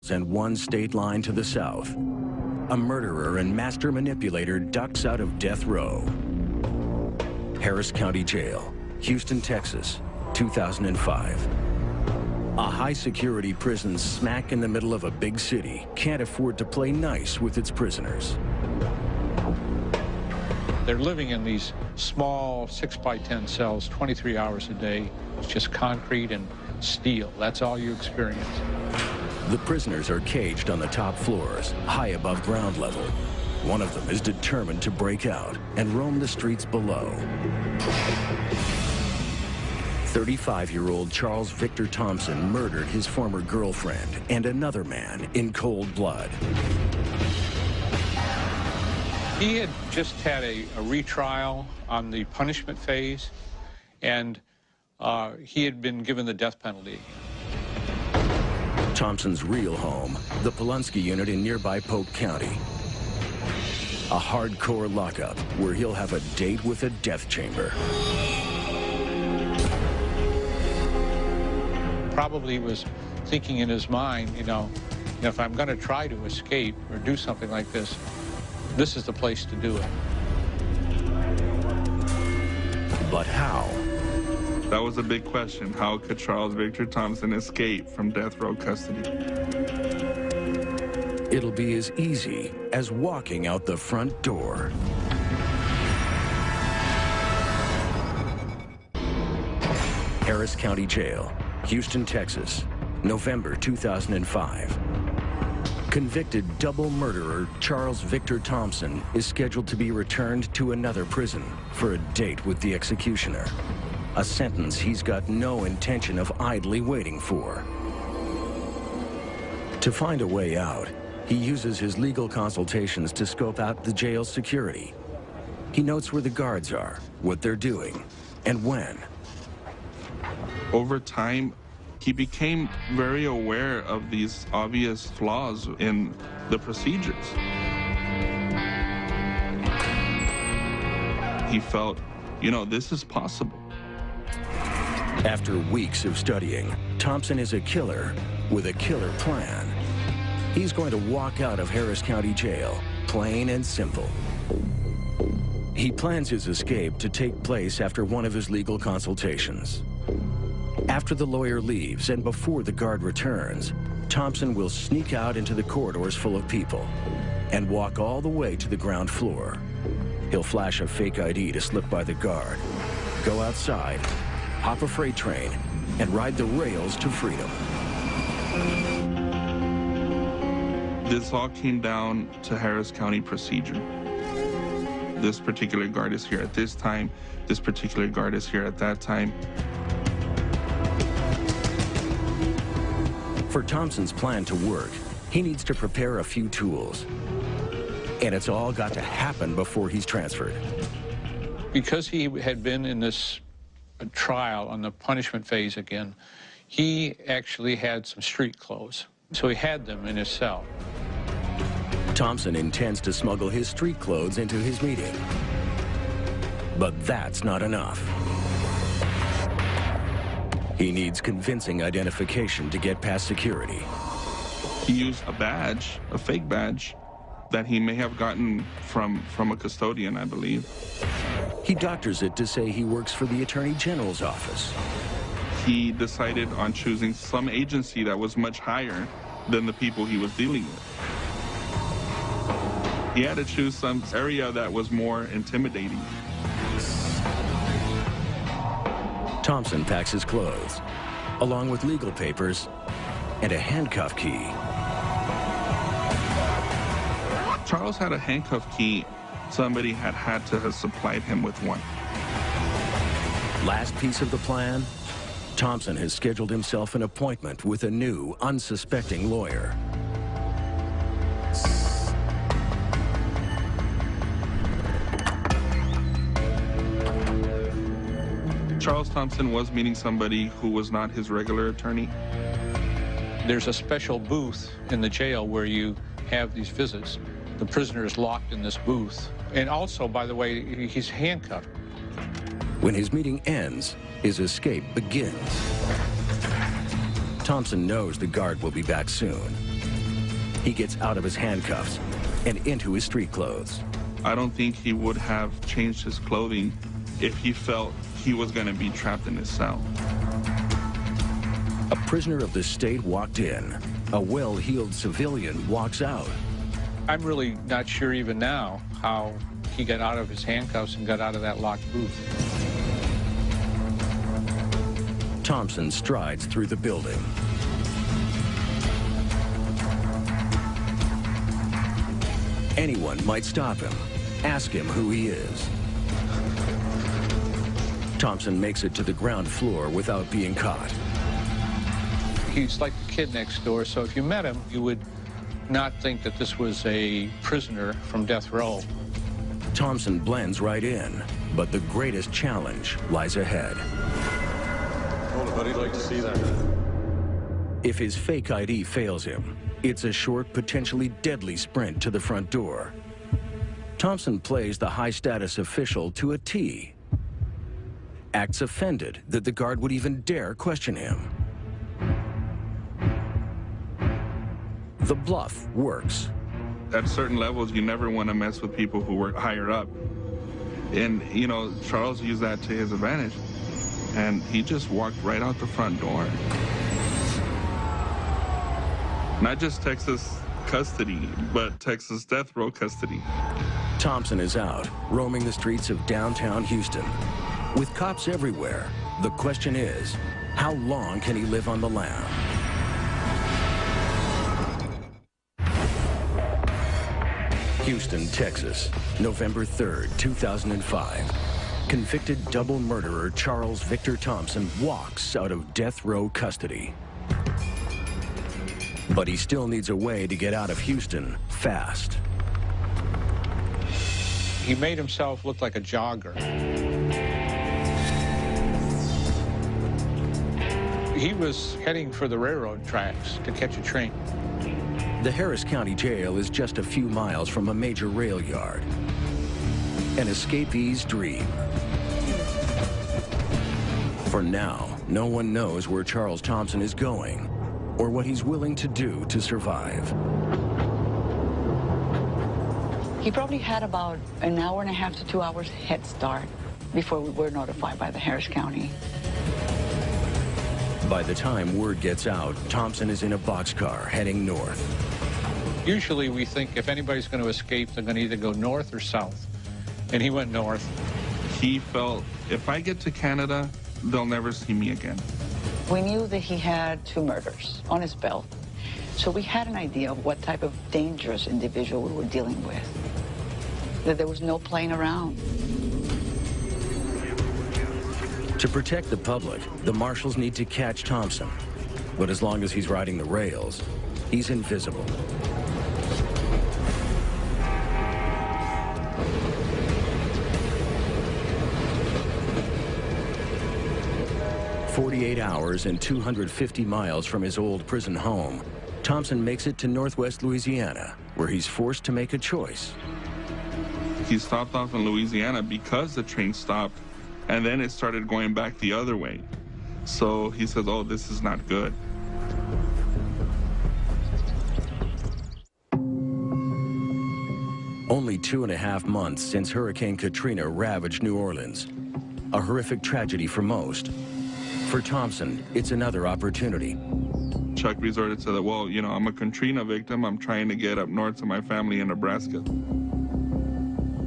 and one state line to the south. A murderer and master manipulator ducks out of death row. Harris County Jail, Houston, Texas, 2005. A high-security prison smack in the middle of a big city can't afford to play nice with its prisoners. They're living in these small 6x10 cells 23 hours a day. It's just concrete and steel. That's all you experience. The prisoners are caged on the top floors, high above ground level. One of them is determined to break out and roam the streets below. 35-year-old Charles Victor Thompson murdered his former girlfriend and another man in cold blood. He had just had a retrial on the punishment phase, and he had been given the death penalty. Thompson's real home, the Polunsky unit in nearby Polk County. A hardcore lockup where he'll have a date with a death chamber. Probably was thinking in his mind, you know, if I'm going to try to escape or do something like this, this is the place to do it. But how? That was a big question. How could Charles Victor Thompson escape from death row custody? It'll be as easy as walking out the front door. Harris County Jail, Houston, Texas, November 2005. Convicted double murderer Charles Victor Thompson is scheduled to be returned to another prison for a date with the executioner. A sentence he's got no intention of idly waiting for. To find a way out, he uses his legal consultations to scope out the jail's security. He notes where the guards are, what they're doing, and when. Over time, he became very aware of these obvious flaws in the procedures. He felt, you know, this is possible. After weeks of studying, Thompson is a killer with a killer plan. He's going to walk out of Harris County Jail, plain and simple. He plans his escape to take place after one of his legal consultations. After the lawyer leaves and before the guard returns, Thompson will sneak out into the corridors full of people and walk all the way to the ground floor. He'll flash a fake ID to slip by the guard, go outside, hop a freight train, and ride the rails to freedom. This all came down to Harris County procedure. This particular guard is here at this time. This particular guard is here at that time. For Thompson's plan to work, he needs to prepare a few tools. And it's all got to happen before he's transferred. Because he had been in this trial on the punishment phase again, he actually had some street clothes. So he had them in his cell. Thompson intends to smuggle his street clothes into his meeting. But that's not enough. He needs convincing identification to get past security. He used a badge, a fake badge, that he may have gotten from a custodian, I believe. He doctors it to say he works for the Attorney General's office. He decided on choosing some agency that was much higher than the people he was dealing with. He had to choose some area that was more intimidating. Thompson packs his clothes, along with legal papers and a handcuff key. Charles had a handcuff key. Somebody had to have supplied him with one. Last piece of the plan, Thompson has scheduled himself an appointment with a new, unsuspecting lawyer. Charles Thompson was meeting somebody who was not his regular attorney. There's a special booth in the jail where you have these visits. The prisoner is locked in this booth. And also, by the way, he's handcuffed. When his meeting ends, his escape begins. Thompson knows the guard will be back soon. He gets out of his handcuffs and into his street clothes. I don't think he would have changed his clothing if he felt he was going to be trapped in his cell. A prisoner of the state walked in. A well-heeled civilian walks out. I'm really not sure even now how he got out of his handcuffs and got out of that locked booth. Thompson strides through the building. Anyone might stop him, ask him who he is. Thompson makes it to the ground floor without being caught. He's like the kid next door, so if you met him, you would not think that this was a prisoner from death row. Thompson blends right in, but the greatest challenge lies ahead. Hold it, buddy. I'd like to see that. If his fake ID fails him, it's a short, potentially deadly sprint to the front door. Thompson plays the high-status official to a T. Acts offended that the guard would even dare question him. The bluff works. At certain levels, you never want to mess with people who work higher up. And, you know, Charles used that to his advantage. And he just walked right out the front door. Not just Texas custody, but Texas death row custody. Thompson is out, roaming the streets of downtown Houston. With cops everywhere, the question is, how long can he live on the lam? Houston, Texas, November 3rd, 2005. Convicted double murderer Charles Victor Thompson walks out of death row custody. But he still needs a way to get out of Houston fast. He made himself look like a jogger. He was heading for the railroad tracks to catch a train. The Harris County Jail is just a few miles from a major rail yard. An escapee's dream. For now, no one knows where Charles Thompson is going or what he's willing to do to survive. He probably had about an hour and a half to 2 hours head start before we were notified by the Harris County. By the time word gets out, Thompson is in a boxcar heading north. Usually we think if anybody's going to escape, they're going to either go north or south. And he went north. He felt, if I get to Canada, they'll never see me again. We knew that he had 2 murders on his belt, so we had an idea of what type of dangerous individual we were dealing with, that there was no playing around. To protect the public, the marshals need to catch Thompson. But as long as he's riding the rails, he's invisible. "48 hours and 250 miles from his old prison home, Thompson makes it to northwest Louisiana, where he's forced to make a choice. He stopped off in Louisiana because the train stopped, and then it started going back the other way. So he says, oh, this is not good. Only 2.5 months since Hurricane Katrina ravaged New Orleans. A horrific tragedy for most. For Thompson, it's another opportunity. Chuck resorted to the, well, you know, I'm a Katrina victim. I'm trying to get up north to my family in Nebraska.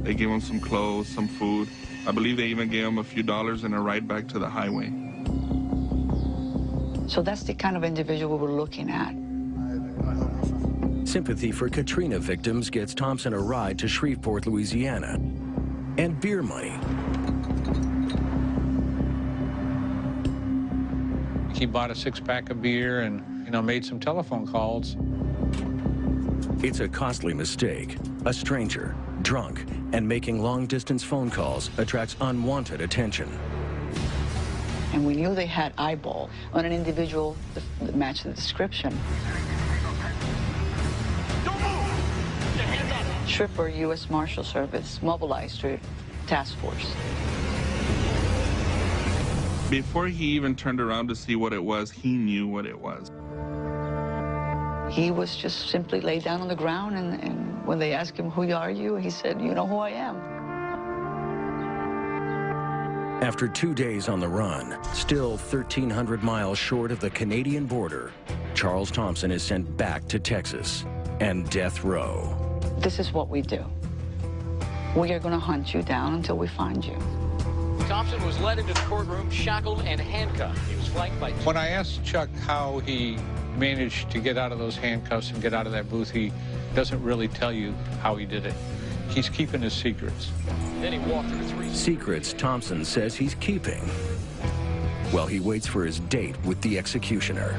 They gave him some clothes, some food. I believe they even gave him a few dollars and a ride back to the highway. So that's the kind of individual we were looking at. Sympathy for Katrina victims gets Thompson a ride to Shreveport, Louisiana, and beer money. He bought a 6-pack of beer and, made some telephone calls. It's a costly mistake. A stranger, drunk, and making long-distance phone calls attracts unwanted attention. And we knew they had eyeball on an individual that matched the description. Shreveport U.S. Marshal Service mobilized to task force. Before he even turned around to see what it was, he knew what it was. He was just simply laid down on the ground, and when they asked him, "Who are you?" he said, "You know who I am." After 2 days on the run, still 1,300 miles short of the Canadian border, Charles Thompson is sent back to Texas and death row. This is what we do. We are going to hunt you down until we find you. Thompson was led into the courtroom, shackled and handcuffed. He was flanked by... When I asked Chuck how he managed to get out of those handcuffs and get out of that booth, he doesn't really tell you how he did it. He's keeping his secrets. Then he walked through 3 Secrets Thompson says he's keeping. Well, he waits for his date with the executioner.